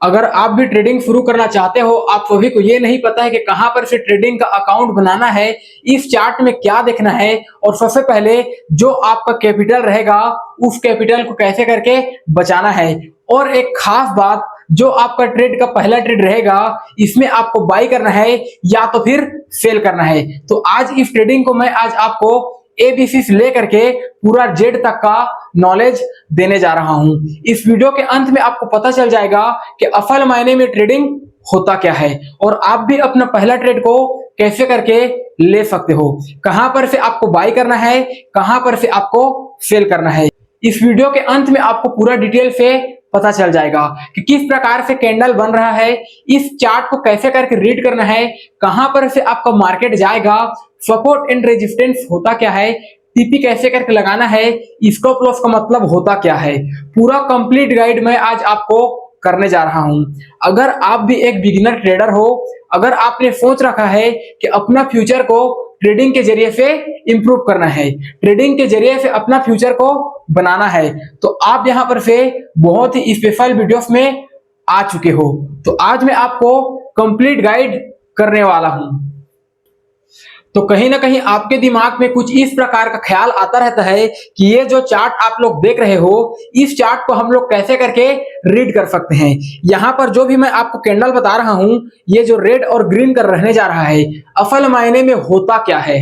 अगर आप भी ट्रेडिंग शुरू करना चाहते हो, आप सभी को ये नहीं पता है कि कहां पर से ट्रेडिंग का अकाउंट बनाना है, इस चार्ट में क्या देखना है, और सबसे पहले जो आपका कैपिटल रहेगा उस कैपिटल को कैसे करके बचाना है, और एक खास बात, जो आपका ट्रेड का पहला ट्रेड रहेगा इसमें आपको बाई करना है या तो फिर सेल करना है। तो आज इस ट्रेडिंग को मैं आज आपको एबीसी से लेकर के पूरा जेड तक का नॉलेज देने जा रहा हूं। इस वीडियो के अंत में आपको पता चल जाएगा कि असल मायने में ट्रेडिंग होता क्या है और आप भी अपना पहला ट्रेड को कैसे करके ले सकते हो, कहां पर से आपको बाई करना है, कहां पर से आपको सेल करना है। इस वीडियो के अंत में आपको पूरा डिटेल से पता चल जाएगा कि किस प्रकार से कैंडल बन रहा है, इस चार्ट को कैसे करके रीड करना है, कहां पर से आपका मार्केट जाएगा, सपोर्ट एंड रेजिस्टेंस होता क्या है, टीपी कैसे करके लगाना है, स्टॉप लॉस का मतलब होता क्या है, पूरा कंप्लीट गाइड मैं आज आपको करने जा रहा हूं। अगर आप भी एक बिगिनर ट्रेडर हो, अगर आपने सोच रखा है कि अपना फ्यूचर को ट्रेडिंग के जरिए से इंप्रूव करना है, ट्रेडिंग के जरिए से अपना फ्यूचर को बनाना है, तो आप यहां पर से बहुत ही स्पेशल वीडियोस में आ चुके हो। तो आज मैं आपको कंप्लीट गाइड करने वाला हूं। तो कहीं ना कहीं आपके दिमाग में कुछ इस प्रकार का ख्याल आता रहता है कि ये जो चार्ट आप लोग देख रहे हो, इस चार्ट को हम लोग कैसे करके रीड कर सकते हैं। यहां पर जो भी मैं आपको कैंडल बता रहा हूं, ये जो रेड और ग्रीन कर रहने जा रहा है, असल मायने में होता क्या है।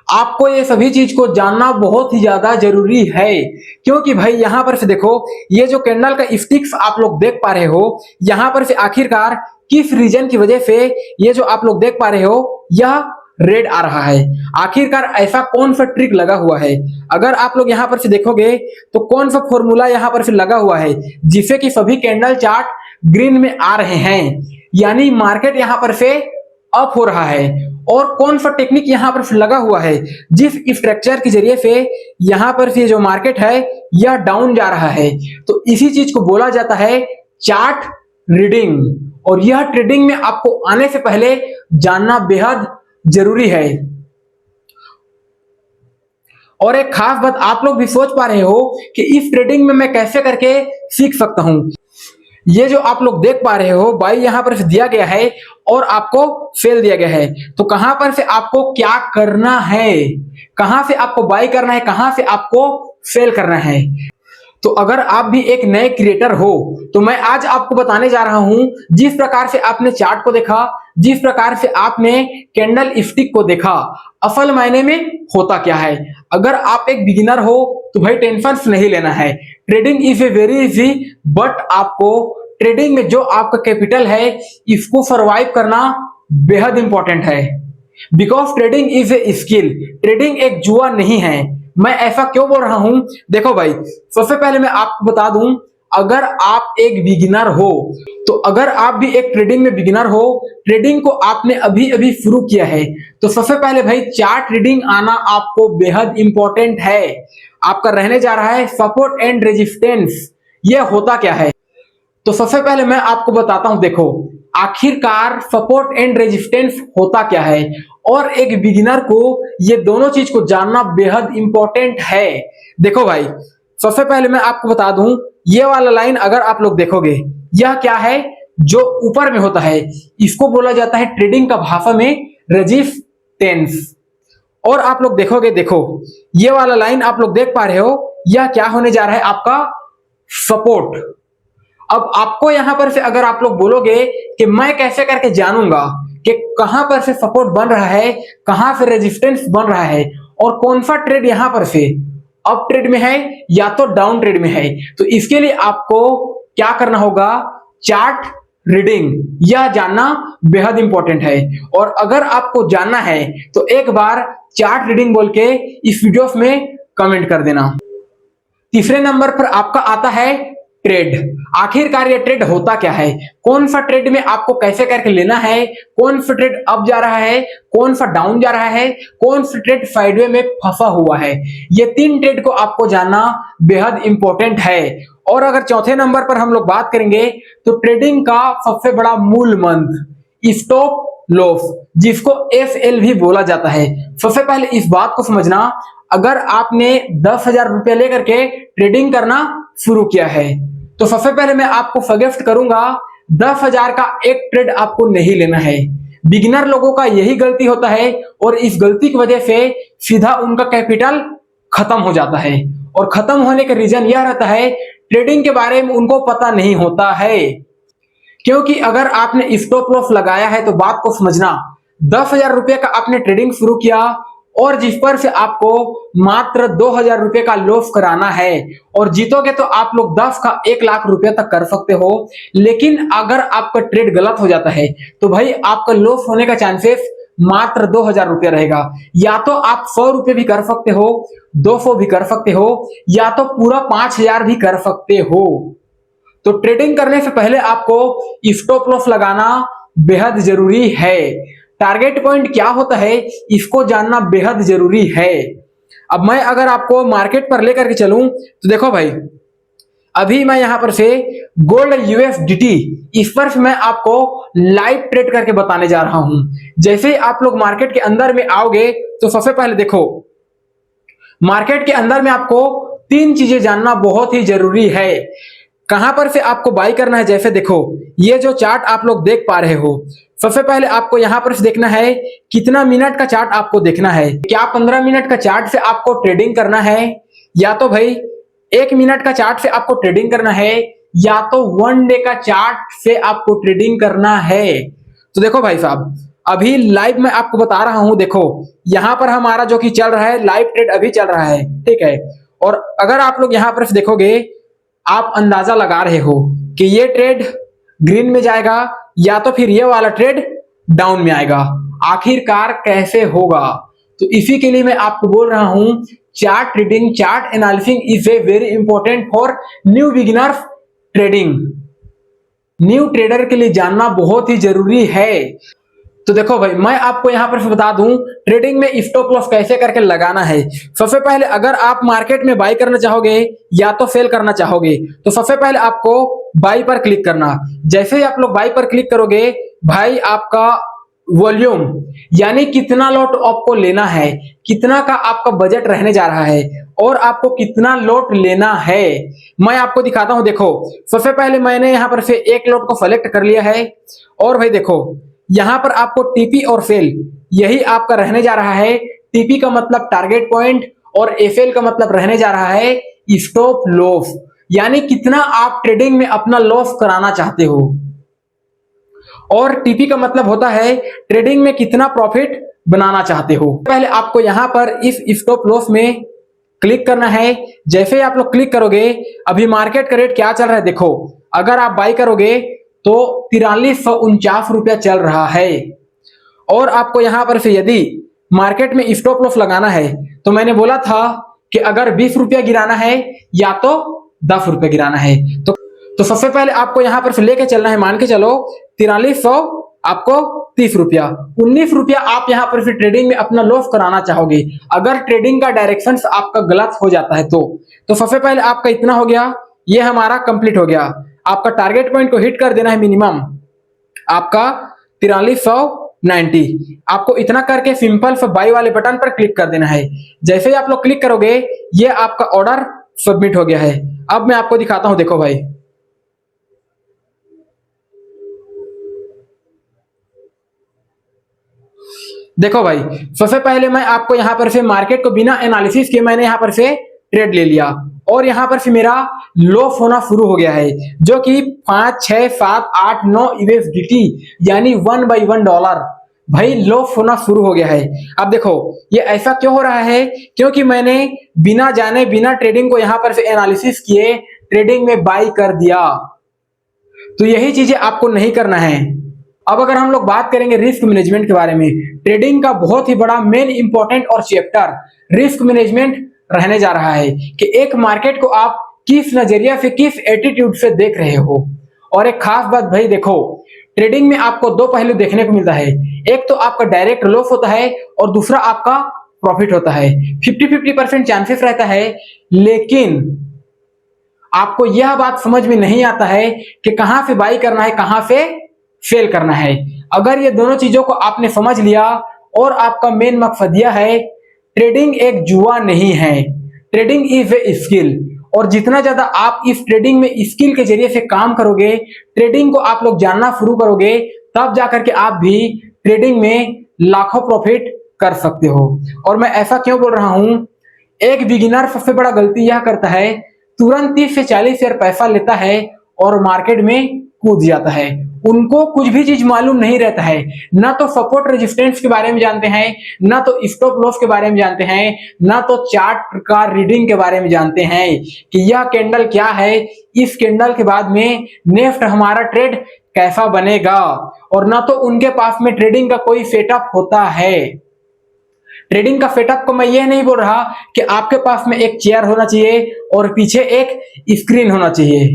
आपको ये सभी चीज को जानना बहुत ही ज्यादा जरूरी है, क्योंकि भाई यहां पर से देखो, ये जो कैंडल का स्टिक्स आप लोग देख पा रहे हो, यहां पर से आखिरकार किस रीजन की वजह से ये जो आप लोग देख पा रहे हो यह रेड आ रहा है, आखिरकार ऐसा कौन सा ट्रिक लगा हुआ है। अगर आप लोग यहां पर से देखोगे तो कौन सा फॉर्मूला यहां पर से लगा हुआ है जिससे कि सभी कैंडल चार्ट ग्रीन में आ रहे हैं, यानी मार्केट यहां पर से अप हो रहा है। और कौन सा टेक्निक यहां पर लगा हुआ है जिस स्ट्रक्चर के जरिए से यहां पर से जो मार्केट है यह डाउन जा रहा है। तो इसी चीज को बोला जाता है चार्ट रीडिंग, और यह ट्रेडिंग में आपको आने से पहले जानना बेहद जरूरी है। और एक खास बात, आप लोग भी सोच पा रहे हो कि इस ट्रेडिंग में मैं कैसे करके सीख सकता हूं। ये जो आप लोग देख पा रहे हो, बाई यहां पर से दिया गया है और आपको सेल दिया गया है, तो कहां पर से आपको क्या करना है, कहां से आपको बाई करना है, कहां से आपको सेल करना है। तो अगर आप भी एक नए क्रिएटर हो तो मैं आज आपको बताने जा रहा हूं, जिस प्रकार से आपने चार्ट को देखा, जिस प्रकार से आपने कैंडल स्टिक को देखा, असल मायने में होता क्या है। अगर आप एक बिगिनर हो तो भाई टेंशन नहीं लेना है, trading is a very easy, but आपको ट्रेडिंग में जो आपका कैपिटल है इसको सर्वाइव करना बेहद इंपॉर्टेंट है, because trading is a skill, trading एक जुआ नहीं है। मैं ऐसा क्यों बोल रहा हूं, देखो भाई, सबसे पहले मैं आपको बता दूं, अगर आप एक बिगिनर हो, तो अगर आप भी एक ट्रेडिंग में बिगिनर हो, ट्रेडिंग को आपने अभी अभी शुरू किया है, तो सबसे पहले भाई चार्ट रीडिंग आना आपको बेहद इंपॉर्टेंट है। आपका रहने जा रहा है सपोर्ट एंड रेजिस्टेंस, ये होता क्या है। तो सबसे पहले मैं आपको बताता हूं, देखो आखिरकार सपोर्ट एंड रेजिस्टेंस होता क्या है, और एक बिगिनर को ये दोनों चीज को जानना बेहद इंपॉर्टेंट है। देखो भाई, सबसे पहले मैं आपको बता दूं, ये वाला लाइन अगर आप लोग देखोगे, यह क्या है, जो ऊपर में होता है इसको बोला जाता है ट्रेडिंग का भाषा में रेजिस्टेंस। और आप लोग देखोगे, देखो ये वाला लाइन आप लोग देख पा रहे हो, यह क्या होने जा रहा है, आपका सपोर्ट। अब आपको यहां पर से अगर आप लोग बोलोगे कि मैं कैसे करके जानूंगा कि कहां पर से सपोर्ट बन रहा है, कहां से रेजिस्टेंस बन रहा है, और कौन सा ट्रेड यहां पर से अप ट्रेड में है या तो डाउन ट्रेड में है, तो इसके लिए आपको क्या करना होगा, चार्ट रीडिंग, यह जानना बेहद इंपॉर्टेंट है। और अगर आपको जानना है तो एक बार चार्ट रीडिंग बोल के इस वीडियो में कमेंट कर देना। तीसरे नंबर पर आपका आता है ट्रेड। आखिरकार ये ट्रेड होता क्या है, कौन सा ट्रेड में आपको कैसे करके लेना है, कौन सा ट्रेड अप जा रहा है, कौन सा डाउन जा रहा है, कौन सा ट्रेड साइडवे में फंसा हुआ है, ये तीन ट्रेड को आपको जानना बेहद इंपॉर्टेंट है। और अगर चौथे नंबर पर हम लोग बात करेंगे तो ट्रेडिंग का सबसे बड़ा मूल मंत्र स्टॉप लॉस, जिसको SL भी बोला जाता है। सबसे पहले इस बात को समझना, अगर आपने 10,000 रुपए लेकर के ट्रेडिंग करना शुरू किया है, तो सबसे पहले मैं आपको सजेस्ट करूंगा 10,000 का एक ट्रेड आपको नहीं लेना है। बिगिनर लोगों का यही गलती होता है और इस गलती की वजह से सीधा उनका कैपिटल खत्म हो जाता है। और खत्म होने का रीजन यह रहता है ट्रेडिंग के बारे में उनको पता नहीं होता है। क्योंकि अगर आपने स्टॉप लॉस लगाया है तो बात को समझना, 10,000 रुपए का आपने ट्रेडिंग शुरू किया और जिस पर से आपको मात्र 2,000 रुपए का लॉस कराना है और जीतोगे तो आप लोग 10 का 1 लाख रुपए तक कर सकते हो। लेकिन अगर आपका ट्रेड गलत हो जाता है तो भाई आपका लॉस होने का चांसेस मात्र 2,000 रुपए रहेगा। या तो आप 100 रुपए भी कर सकते हो, 200 भी कर सकते हो, या तो पूरा 5,000 भी कर सकते हो। तो ट्रेडिंग करने से पहले आपको स्टॉप लॉस लगाना बेहद जरूरी है। टारगेट पॉइंट क्या होता है इसको जानना बेहद जरूरी है। अब मैं अगर आपको मार्केट पर लेकर के चलूं तो देखो भाई, अभी मैं यहां पर से गोल्ड यूएसडीटी इस पर मैं आपको लाइव ट्रेड करके बताने जा रहा हूं। जैसे ही आप लोग मार्केट के अंदर में आओगे तो सबसे पहले देखो, मार्केट के अंदर में आपको 3 चीजें जानना बहुत ही जरूरी है। कहां पर से आपको बाई करना है, जैसे देखो ये जो चार्ट आप लोग देख पा रहे हो, सबसे पहले आपको यहां पर से देखना है कितना मिनट का चार्ट आपको देखना है। क्या 15 मिनट का चार्ट से आपको ट्रेडिंग करना है, या तो भाई 1 मिनट का चार्ट से आपको ट्रेडिंग करना है, या तो 1 डे का चार्ट से आपको ट्रेडिंग करना है। तो देखो भाई साहब, अभी लाइव मैं आपको बता रहा हूं, देखो यहां पर हमारा जो कि चल रहा है लाइव ट्रेड अभी चल रहा है, ठीक है। और अगर आप लोग यहां पर से देखोगे आप अंदाजा लगा रहे हो कि ये ट्रेड ग्रीन में जाएगा या तो फिर ये वाला ट्रेड डाउन में आएगा, आखिरकार कैसे होगा। तो इसी के लिए मैं आपको बोल रहा हूं chart trading, chart analysis is a very important for new beginners trading. New trader के लिए जानना बहुत ही जरूरी है। तो देखो भाई, मैं आपको यहां पर बता दूं ट्रेडिंग में स्टॉप लॉस कैसे करके लगाना है। सबसे पहले अगर आप मार्केट में बाई करना चाहोगे या तो सेल करना चाहोगे तो सबसे पहले आपको बाई पर क्लिक करना। जैसे ही आप लोग बाई पर क्लिक करोगे भाई, आपका वॉल्यूम यानी कितना लॉट आपको लेना है, कितना का आपका बजट रहने जा रहा है और आपको कितना लॉट लेना है, मैं आपको दिखाता हूं। देखो सबसे पहले मैंने यहां पर से एक लॉट को सेलेक्ट कर लिया है और भाई देखो यहां पर आपको टीपी और सेल यही आपका रहने जा रहा है। टीपी का मतलब टारगेट पॉइंट और एफएल का मतलब रहने जा रहा है स्टॉप लॉस, यानी कितना आप ट्रेडिंग में अपना लॉस कराना चाहते हो। और टीपी का मतलब होता है ट्रेडिंग में कितना प्रॉफिट बनाना चाहते हो। पहले आपको यहां पर इस स्टॉप लॉस में क्लिक करना है। जैसे ही आप लोग क्लिक करोगे, अभी मार्केट का रेट क्या चल रहा है देखो, अगर आप बाई करोगे तो 4349 रुपया चल रहा है। और आपको यहां पर से यदि मार्केट में स्टॉप लॉस लगाना है तो मैंने बोला था कि अगर 20 रुपया गिराना है या तो 10 रुपया गिराना है। तो सबसे पहले आपको यहां पर से लेके चलना है, मान के चलो 4300 आपको 30 रुपया, 19 रुपया आप यहां पर फिर ट्रेडिंग में अपना लॉस कराना चाहोगे। अगर ट्रेडिंग का डायरेक्शन आपका गलत हो जाता है तो सबसे पहले आपका इतना हो गया, ये हमारा कंप्लीट हो गया। आपका टारगेट पॉइंट को हिट कर देना है मिनिमम आपका 4390। आपको इतना करके सिंपल से बाई वाले बटन पर क्लिक कर देना है। जैसे ही आप लोग क्लिक करोगे ये आपका ऑर्डर सबमिट हो गया है। अब मैं आपको दिखाता हूं, देखो भाई देखो भाई, सबसे पहले मैं आपको यहां पर से मार्केट को बिना एनालिसिस किए मैंने यहां पर से ट्रेड ले लिया और यहां पर से मेरा लॉस होना शुरू हो गया है, जो कि 5, 6, 7, 8, 9 यूएसडीटी यानी $1/1 भाई लॉस होना शुरू हो गया है। अब देखो ये ऐसा क्यों हो रहा है, क्योंकि मैंने बिना जाने बिना ट्रेडिंग को यहां पर से एनालिसिस किए ट्रेडिंग में बाई कर दिया। तो यही चीजें आपको नहीं करना है। अब अगर हम लोग बात करेंगे रिस्क मैनेजमेंट के बारे में, ट्रेडिंग का बहुत ही बड़ा मेन इंपॉर्टेंट और चैप्टर रिस्क मैनेजमेंट रहने जा रहा है कि एक मार्केट को आप किस नजरिया से, किस एटीट्यूड से देख रहे हो। और एक खास बात भाई देखो, ट्रेडिंग में आपको 2 पहलू देखने को मिलता है, एक तो आपका डायरेक्ट लॉस होता है और दूसरा आपका प्रॉफिट होता है। 50-50% चांसेस रहता है, लेकिन आपको यह बात समझ में नहीं आता है कि कहां से बाई करना है, कहां से सेल करना है। अगर ये दोनों चीजों को आपने समझ लिया और आपका मेन मकसद यह है, ट्रेडिंग एक जुआ नहीं है, ट्रेडिंग इज ए स्किल। और जितना ज्यादा आप इस ट्रेडिंग में स्किल के जरिए से काम करोगे, ट्रेडिंग को आप लोग जानना शुरू करोगे, तब जाकर के आप भी ट्रेडिंग में लाखों प्रॉफिट कर सकते हो। और मैं ऐसा क्यों बोल रहा हूं, एक बिगिनर सबसे बड़ा गलती यह करता है, तुरंत 30 से 40 हजार पैसा लेता है और मार्केट में कूद जाता है। उनको कुछ भी चीज मालूम नहीं रहता है, ना तो सपोर्ट रेजिस्टेंस के बारे में जानते हैं, ना तो स्टॉप लॉस के बारे में जानते हैं, ना तो चार्ट का रीडिंग के बारे में जानते हैं कि यह कैंडल क्या है, इस कैंडल के बाद में नेक्स्ट हमारा ट्रेड कैसा बनेगा, और ना तो उनके पास में ट्रेडिंग का कोई सेटअप होता है। ट्रेडिंग का सेटअप को मैं ये नहीं बोल रहा कि आपके पास में एक चेयर होना चाहिए और पीछे एक स्क्रीन होना चाहिए,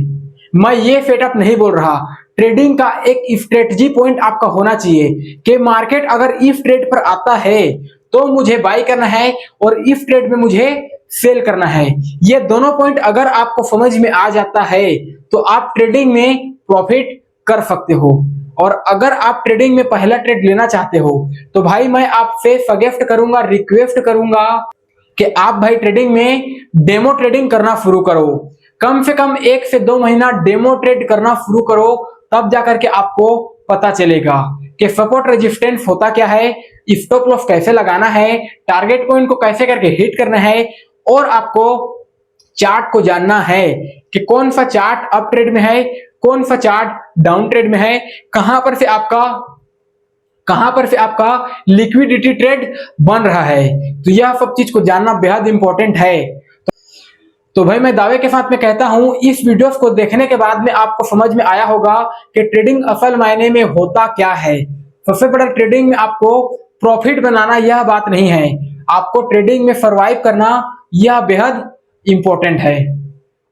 मैं ये सेटअप नहीं बोल रहा। ट्रेडिंग का एक स्ट्रेटजी पॉइंट आपका होना चाहिए कि मार्केट अगर इस ट्रेड पर आता है तो मुझे बाय करना है और इस ट्रेड में मुझे सेल करना है। ये दोनों पॉइंट अगर आपको समझ में आ जाता है तो आप ट्रेडिंग में प्रॉफिट कर सकते हो। और अगर आप ट्रेडिंग में पहला ट्रेड लेना चाहते हो तो भाई मैं आपसे सजेस्ट करूंगा, रिक्वेस्ट करूंगा कि आप भाई ट्रेडिंग में डेमो ट्रेडिंग करना शुरू करो। कम से कम 1 से 2 महीना डेमो ट्रेड करना शुरू करो, तब जाकर के आपको पता चलेगा कि सपोर्ट रेजिस्टेंस होता क्या है, स्टॉप लॉस कैसे लगाना है, टारगेट पॉइंट को कैसे करके हिट करना है, और आपको चार्ट को जानना है कि कौन सा चार्ट अप ट्रेड में है, कौन सा चार्ट डाउन ट्रेड में है, कहां पर से आपका लिक्विडिटी ट्रेड बन रहा है। तो यह सब चीज को जानना बेहद इंपॉर्टेंट है। तो भाई मैं दावे के साथ में कहता हूं, इस वीडियोस को देखने के बाद में आपको समझ में आया होगा कि ट्रेडिंग असल मायने में होता क्या है। सबसे बड़ा ट्रेडिंग में आपको प्रॉफिट बनाना यह बात नहीं है, आपको ट्रेडिंग में सर्वाइव करना यह बेहद इंपॉर्टेंट है।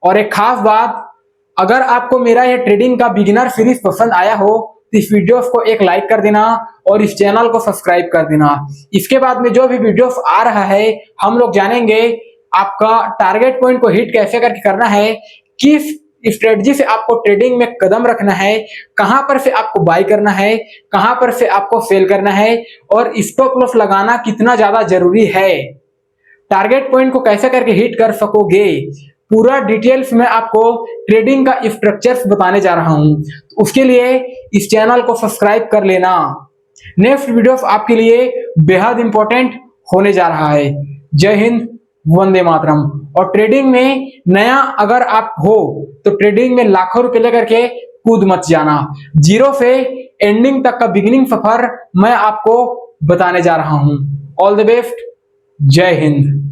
और एक खास बात, अगर आपको मेरा यह ट्रेडिंग का बिगिनर सीरीज पसंद आया हो तो इस वीडियोस को एक लाइक कर देना और इस चैनल को सब्सक्राइब कर देना। इसके बाद में जो भी वीडियोस आ रहा है हम लोग जानेंगे आपका टारगेट पॉइंट को हिट कैसे करके करना है, किस स्ट्रेटजी से आपको ट्रेडिंग में कदम रखना है, कहां पर से आपको बाय करना है, कहां पर से आपको सेल करना है, और स्टॉप लॉस लगाना कितना ज्यादा जरूरी है, टारगेट पॉइंट को कैसे करके हिट कर सकोगे, पूरा डिटेल्स में आपको ट्रेडिंग का स्ट्रक्चर्स बताने जा रहा हूं। तो उसके लिए इस चैनल को सब्सक्राइब कर लेना। नेक्स्ट वीडियो आपके लिए बेहद इंपॉर्टेंट होने जा रहा है। जय हिंद, वंदे मातरम। और ट्रेडिंग में नया अगर आप हो तो ट्रेडिंग में लाखों रुपए लेकर के कूद मत जाना। जीरो से एंडिंग तक का बिगिनिंग सफर मैं आपको बताने जा रहा हूं। ऑल द बेस्ट, जय हिंद।